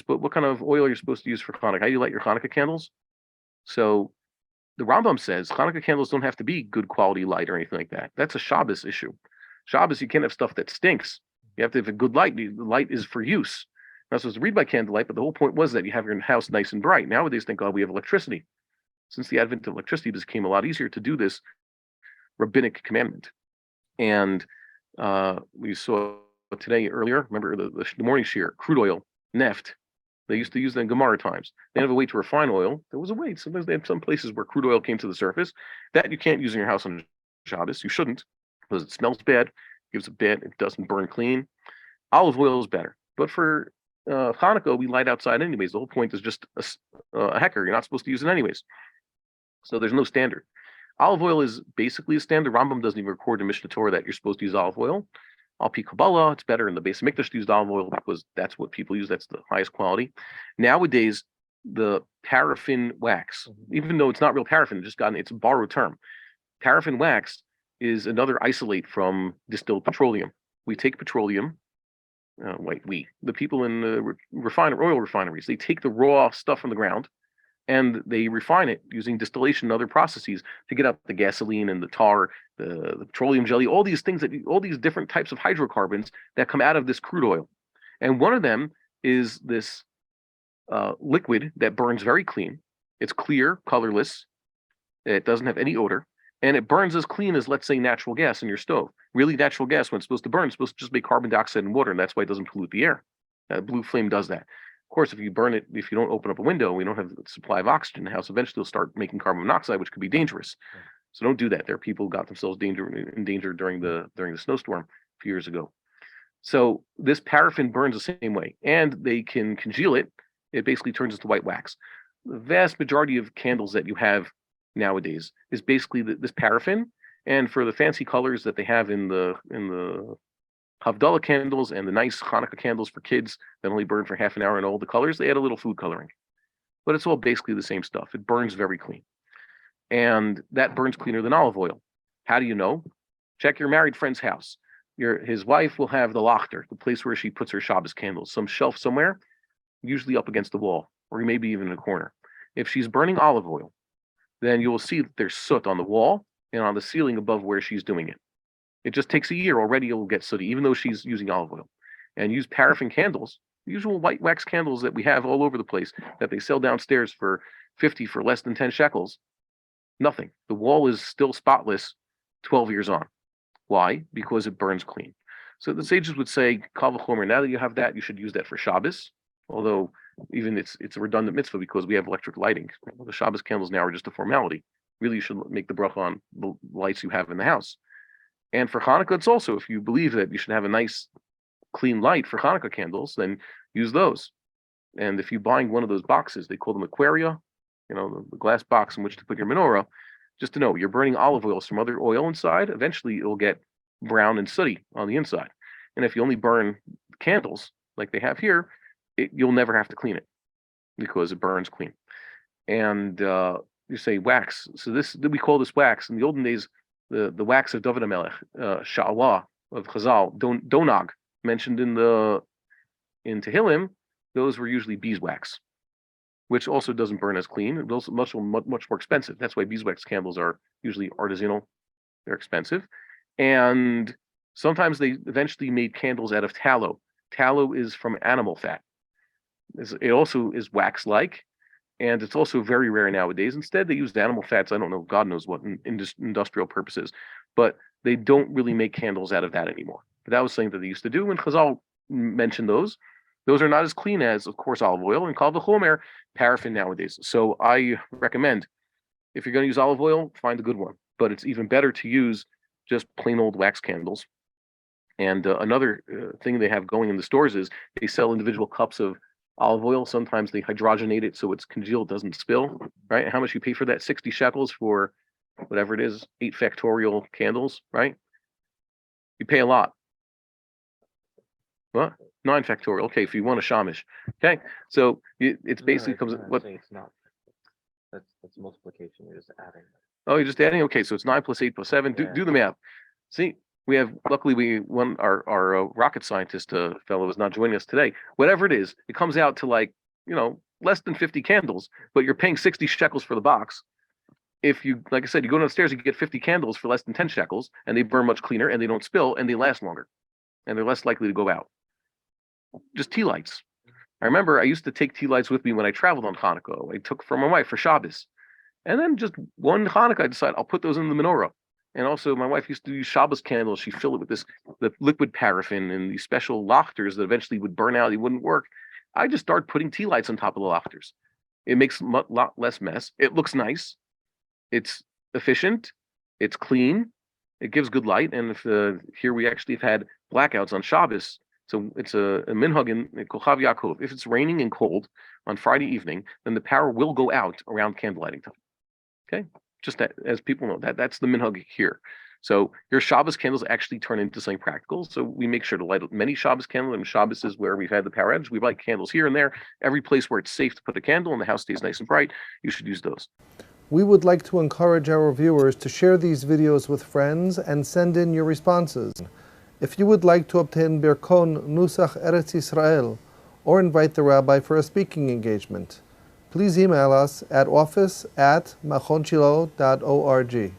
what kind of oil you're supposed to use for Hanukkah? How do you light your Hanukkah candles? So the Rambam says Hanukkah candles don't have to be good quality light or anything like that. That's a Shabbos issue. Shabbos, you can't have stuff that stinks. You have to have a good light. The light is for use. You're not supposed to read by candlelight, but the whole point was that you have your house nice and bright. Nowadays, thank God we have electricity. Since the advent of electricity, it became a lot easier to do this rabbinic commandment. And we saw today earlier, remember the morning shear, crude oil, neft. They used to use that in Gemara times. They didn't have a way to refine oil. There was a way. Sometimes they had some places where crude oil came to the surface. That you can't use in your house on Shabbos. You shouldn't, because it smells bad, gives a bit, it doesn't burn clean. Olive oil is better. But for Hanukkah, we light outside anyways. The whole point is just a hecker. You're not supposed to use it anyways. So there's no standard. Olive oil is basically a standard. Rambam doesn't even record in Mishnah Torah that you're supposed to use olive oil. Al Pi Kabbalah, it's better in the base of Mikdash to use olive oil because that's what people use. That's the highest quality. Nowadays, the paraffin wax, even though it's not real paraffin, it's a borrowed term. Paraffin wax is another isolate from distilled petroleum. We take petroleum, the people in the oil refineries, they take the raw stuff from the ground and they refine it using distillation and other processes to get out the gasoline and the tar, the petroleum jelly, all these different types of hydrocarbons that come out of this crude oil. And one of them is this liquid that burns very clean. It's clear, colorless. It doesn't have any odor. And it burns as clean as, let's say, natural gas in your stove. Really, natural gas, when it's supposed to burn, it's supposed to just make carbon dioxide and water, and that's why it doesn't pollute the air. Blue flame does that. Of course, if you burn it, if you don't open up a window, we don't have the supply of oxygen in the house, eventually you'll start making carbon monoxide, which could be dangerous. So don't do that. There are people who got themselves in danger during the snowstorm a few years ago. So this paraffin burns the same way, and they can congeal it. It basically turns into white wax. The vast majority of candles that you have nowadays is basically this paraffin, and for the fancy colors that they have in the Havdalah candles and the nice Hanukkah candles for kids that only burn for half an hour and all the colors, they add a little food coloring. But it's all basically the same stuff. It burns very clean. And that burns cleaner than olive oil. How do you know? Check your married friend's house. His wife will have the lachter, the place where she puts her Shabbos candles, some shelf somewhere, usually up against the wall, or maybe even in a corner. If she's burning olive oil, then you will see that there's soot on the wall and on the ceiling above where she's doing it. It just takes a year. Already it will get sooty, even though she's using olive oil. And use paraffin candles, the usual white wax candles that we have all over the place that they sell downstairs for 50 for less than 10 shekels. Nothing. The wall is still spotless 12 years on. Why? Because it burns clean. So the sages would say, Kal v'chomer, now that you have that, you should use that for Shabbos. Although even it's a redundant mitzvah because we have electric lighting. The Shabbos candles now are just a formality. Really, you should make the bracha on the lights you have in the house. And for Hanukkah, it's also, if you believe that you should have a nice, clean light for Hanukkah candles, then use those. And if you're buying one of those boxes, they call them aquaria, the glass box in which to put your menorah, just to know, you're burning olive oil, some other oil inside, eventually it'll get brown and sooty on the inside. And if you only burn candles, like they have here, you'll never have to clean it because it burns clean. And you say wax. So we call this wax. In the olden days, the wax of David HaMelech, Sha'awah of Chazal, Donag, mentioned in Tehillim, those were usually beeswax, which also doesn't burn as clean. It's also much more expensive. That's why beeswax candles are usually artisanal. They're expensive. And sometimes they eventually made candles out of tallow. Tallow is from animal fat. It also is wax-like, and it's also very rare nowadays. Instead, they use animal fats, I don't know, God knows what, in industrial purposes. But they don't really make candles out of that anymore. But that was something that they used to do, and Chazal mentioned those. Those are not as clean as, of course, olive oil, and Kal v'chomer, paraffin nowadays. So I recommend, if you're going to use olive oil, find a good one. But it's even better to use just plain old wax candles. And another thing they have going in the stores is they sell individual cups of olive oil. Sometimes they hydrogenate it so it's congealed, doesn't spill, right? How much you pay for that? 60 shekels for whatever it is, 8 factorial candles, right? You pay a lot. What? 9 factorial. Okay, if you want a shamish. Okay, so it's basically comes. What? It's not. That's multiplication. You're just adding. Oh, you're just adding. Okay, so it's 9 plus 8 plus 7. Do the math. See, We have, luckily, our rocket scientist fellow is not joining us today. Whatever it is, it comes out to like, less than 50 candles, but you're paying 60 shekels for the box. If you, like I said, you go downstairs, you get 50 candles for less than 10 shekels, and they burn much cleaner, and they don't spill, and they last longer, and they're less likely to go out. Just tea lights. I remember I used to take tea lights with me when I traveled on Hanukkah. I took from my wife for Shabbos. And then just one Hanukkah, I decided I'll put those in the menorah. And also, my wife used to use Shabbos candles. She filled it with the liquid paraffin and these special lachters that eventually would burn out. It wouldn't work. I just started putting tea lights on top of the lachters. It makes a lot less mess. It looks nice. It's efficient. It's clean. It gives good light. And if here we actually have had blackouts on Shabbos, so it's a minhag in Kochav Yaakov. If it's raining and cold on Friday evening, then the power will go out around candlelighting time. Okay, just that, as people know, that's the minhag here. So your Shabbos candles actually turn into something practical. So we make sure to light many Shabbos candles. And Shabbos is where we've had the power outage. We light candles here and there. Every place where it's safe to put a candle and the house stays nice and bright, you should use those. We would like to encourage our viewers to share these videos with friends and send in your responses. If you would like to obtain Birkon Nusach Eretz Yisrael or invite the rabbi for a speaking engagement, please email us at office@machonshilo.org.